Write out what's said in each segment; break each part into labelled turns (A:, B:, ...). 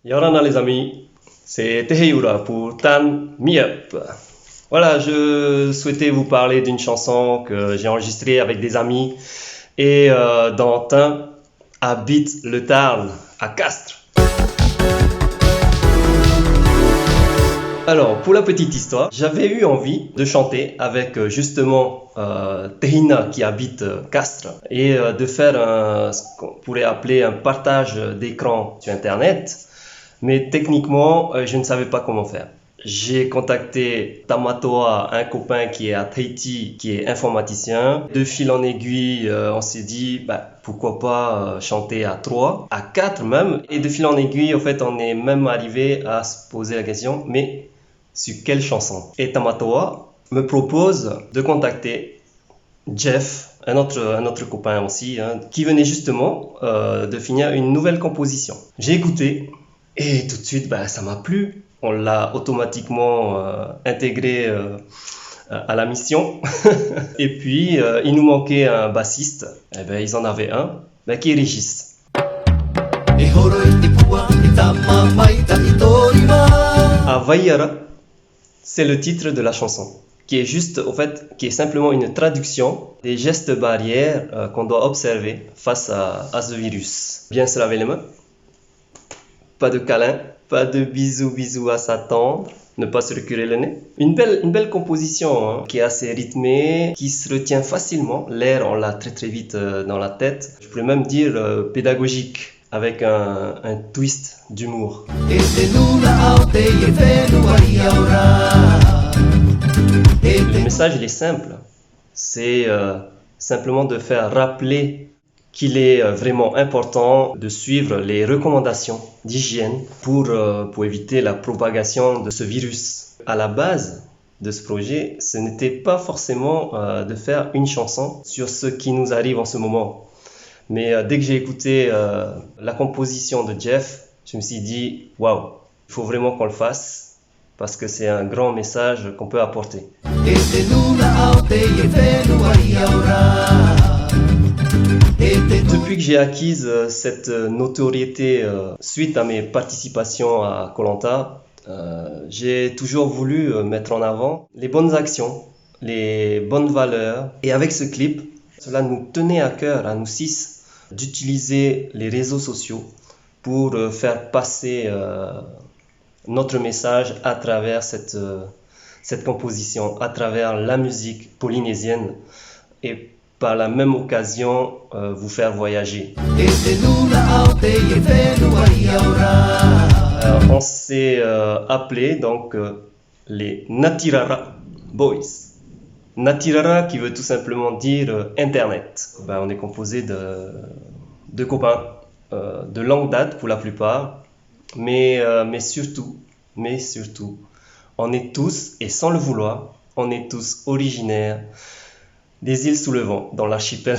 A: Yorana les amis, c'est Teheyura pour Tan Me Up. Voilà, je souhaitais vous parler d'une chanson que j'ai enregistrée avec des amis et dont un habite le Tarn, à Castres. Alors, pour la petite histoire, j'avais eu envie de chanter avec justement Tehina qui habite Castres et de faire ce qu'on pourrait appeler un partage d'écran sur Internet. Mais techniquement, je ne savais pas comment faire. J'ai contacté Tamatoa, un copain qui est à Tahiti, qui est informaticien. De fil en aiguille, on s'est dit, pourquoi pas chanter à 3, à 4 même. Et de fil en aiguille, en fait, on est même arrivé à se poser la question, mais sur quelle chanson? Et Tamatoa me propose de contacter Jeff, un autre copain aussi, qui venait justement de finir une nouvelle composition. J'ai écouté. Et tout de suite, ça m'a plu. On l'a automatiquement intégré à la mission. Et puis, il nous manquait un bassiste. Eh ben, ils en avaient un, qui est Régis. Avayara, c'est le titre de la chanson, qui est juste, au fait, qui est simplement une traduction des gestes barrières qu'on doit observer face à ce virus. Bien se laver les mains. Pas de câlin, pas de bisous à s'attendre, ne pas se reculer le nez. Une belle composition qui est assez rythmée, qui se retient facilement. L'air, on l'a très vite dans la tête. Je pourrais même dire pédagogique, avec un twist d'humour. Le message, il est simple. C'est simplement de faire rappeler qu'il est vraiment important de suivre les recommandations d'hygiène pour éviter la propagation de ce virus. À la base de ce projet, ce n'était pas forcément de faire une chanson sur ce qui nous arrive en ce moment. Mais dès que j'ai écouté la composition de Jeff, je me suis dit « Waouh, il faut vraiment qu'on le fasse parce que c'est un grand message qu'on peut apporter. » Depuis que j'ai acquise cette notoriété suite à mes participations à Koh Lanta, j'ai toujours voulu mettre en avant les bonnes actions, les bonnes valeurs. Et avec ce clip, cela nous tenait à cœur, à nous six, d'utiliser les réseaux sociaux pour faire passer notre message à travers cette composition, à travers la musique polynésienne et par la même occasion vous faire voyager. On s'est appelé donc les Natirara Boys. Natirara qui veut tout simplement dire Internet. On est composé de copains de longue date pour la plupart, mais surtout, on est tous, et sans le vouloir, on est tous originaires des îles sous le vent, dans l'archipel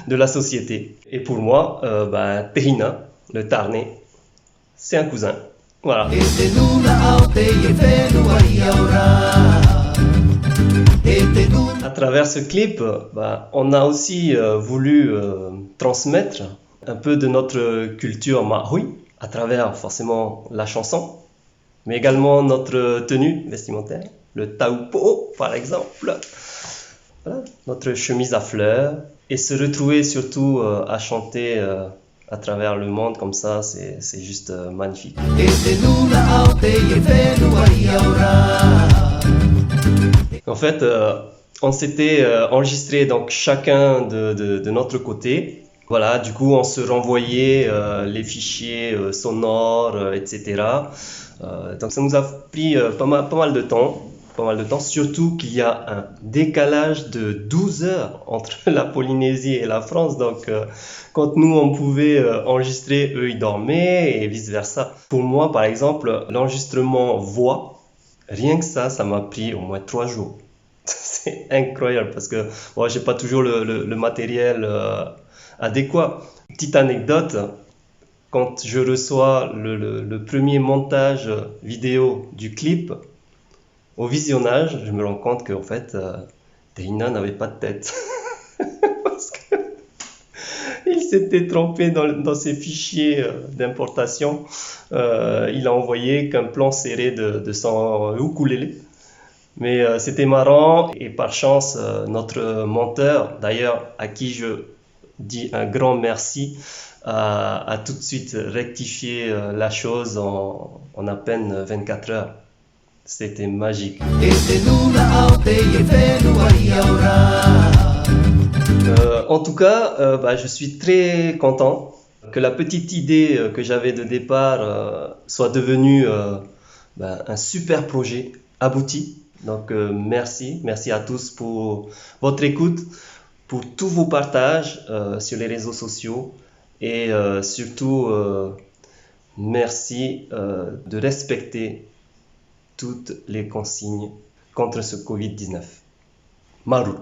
A: de la société. Et pour moi, Tehina, le Tarnais, c'est un cousin. Voilà. À travers ce clip, on a aussi voulu transmettre un peu de notre culture mahui, à travers forcément la chanson, mais également notre tenue vestimentaire, le taupo par exemple. Voilà, notre chemise à fleurs, et se retrouver surtout à chanter à travers le monde comme ça, c'est juste magnifique. En fait, on s'était enregistré donc chacun de notre côté. Voilà, du coup, on se renvoyait les fichiers sonores, etc. Donc ça nous a pris pas mal de temps. Surtout qu'il y a un décalage de 12 heures entre la Polynésie et la France. Donc, quand nous, on pouvait enregistrer, eux, ils dormaient et vice-versa. Pour moi, par exemple, l'enregistrement voix, rien que ça m'a pris au moins 3 jours. C'est incroyable parce que moi, j'ai pas toujours le matériel adéquat. Petite anecdote, quand je reçois le premier montage vidéo du clip, au visionnage, je me rends compte qu'en fait, Tehina n'avait pas de tête. Parce qu'il s'était trompé dans ses fichiers d'importation. Il a envoyé qu'un plan serré de son ukulélé. Mais c'était marrant et par chance, notre monteur, d'ailleurs, à qui je dis un grand merci, a tout de suite rectifié la chose en à peine 24 heures. C'était magique. En tout cas, je suis très content que la petite idée que j'avais de départ soit devenue un super projet abouti. Donc merci à tous pour votre écoute, pour tous vos partages sur les réseaux sociaux et surtout merci de respecter toutes les consignes contre ce Covid-19. Marou.